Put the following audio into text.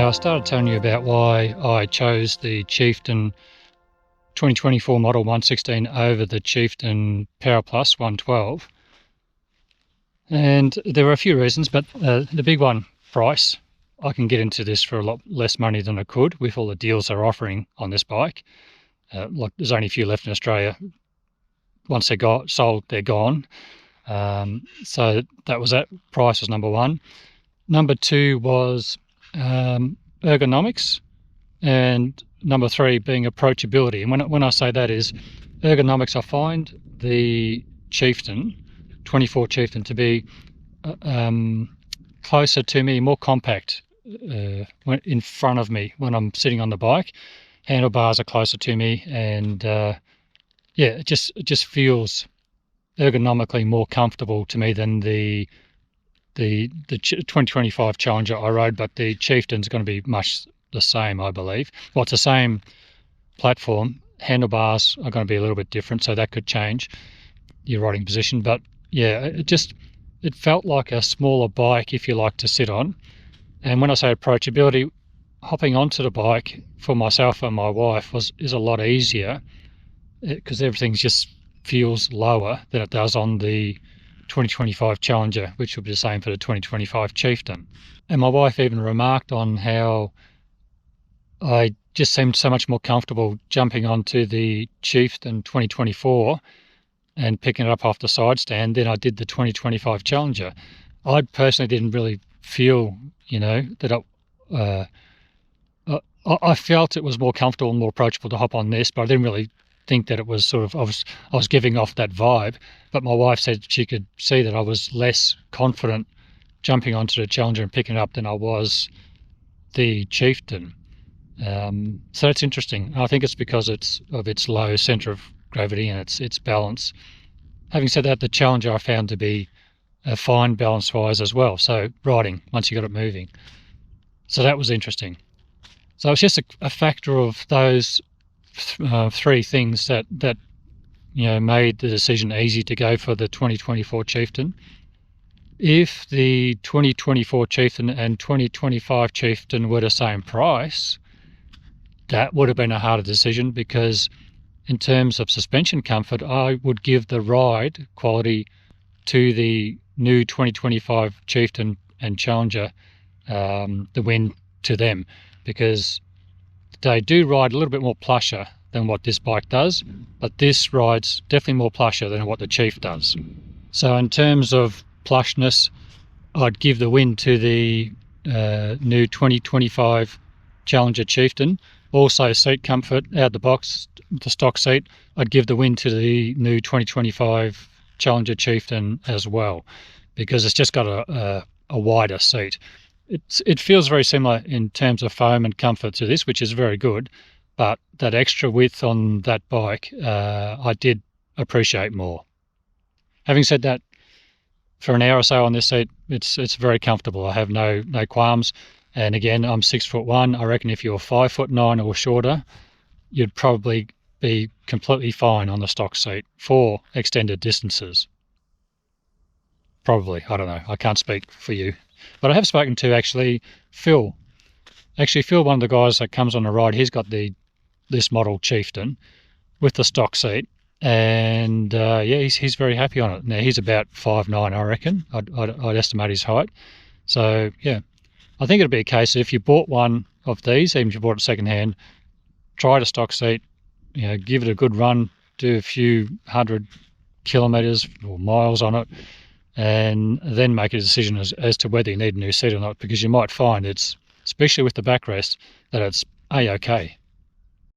Now, I started telling you about why I chose the Chieftain 2024 model 116 over the Chieftain Powerplus 112. And there were a few reasons, but the big one, price. I can get into this for a lot less money than I could with all the deals they're offering on this bike. Like there's only a few left in Australia. Once they got sold, they're gone. So that was that. Price was number one. Number two was ergonomics, and number three being approachability. And when I say that is ergonomics, I find the Chieftain 24 Chieftain to be closer to me, more compact in front of me when I'm sitting on the bike. Handlebars are closer to me, and yeah, it just feels ergonomically more comfortable to me than the 2025 Challenger I rode. But the Chieftain's going to be much the same, I believe. Well, it's the same platform. Handlebars are going to be a little bit different, so that could change your riding position. But yeah, it felt like a smaller bike, if you like, to sit on. And when I say approachability, hopping onto the bike for myself and my wife is a lot easier, because everything just feels lower than it does on the 2025 Challenger, which will be the same for the 2025 Chieftain. And my wife even remarked on how I just seemed so much more comfortable jumping onto the Chieftain 2024 and picking it up off the side stand than I did the 2025 Challenger. I personally didn't really feel, that I felt it was more comfortable and more approachable to hop on this, but I didn't really think that it was sort of, I was giving off that vibe. But my wife said she could see that I was less confident jumping onto the Challenger and picking it up than I was the Chieftain. So it's interesting. I think it's because of its low centre of gravity and its balance. Having said that, the Challenger I found to be fine balance-wise as well. So riding once you got it moving. So that was interesting. So it's just a factor of those three things that made the decision easy to go for the 2024 Chieftain. If the 2024 Chieftain and 2025 Chieftain were the same price, that would have been a harder decision, because in terms of suspension comfort, I would give the ride quality to the new 2025 Chieftain and Challenger, the win to them, because they do ride a little bit more plusher than what this bike does, but this rides definitely more plusher than what the Chief does. So in terms of plushness, I'd give the win to the new 2025 Challenger Chieftain. Also seat comfort, out the box, the stock seat, I'd give the win to the new 2025 Challenger Chieftain as well, because it's just got a wider seat. It feels very similar in terms of foam and comfort to this, which is very good, but that extra width on that bike, I did appreciate more. Having said that, for an hour or so on this seat, it's very comfortable. I have no qualms. And again, I'm 6'1". I reckon if you're 5'9" or shorter, you'd probably be completely fine on the stock seat for extended distances. Probably, I don't know. I can't speak for you. But I have spoken to actually Phil. Actually, Phil, one of the guys that comes on the ride, he's got this model Chieftain with the stock seat, and yeah, he's very happy on it. Now he's about 5'9", I reckon. I'd estimate his height. So yeah, I think it'd be a case if you bought one of these, even if you bought it secondhand, try the stock seat, give it a good run, do a few 100 kilometres or miles on it, and then make a decision as to whether you need a new seat or not, because you might find especially with the backrest, that it's A-OK.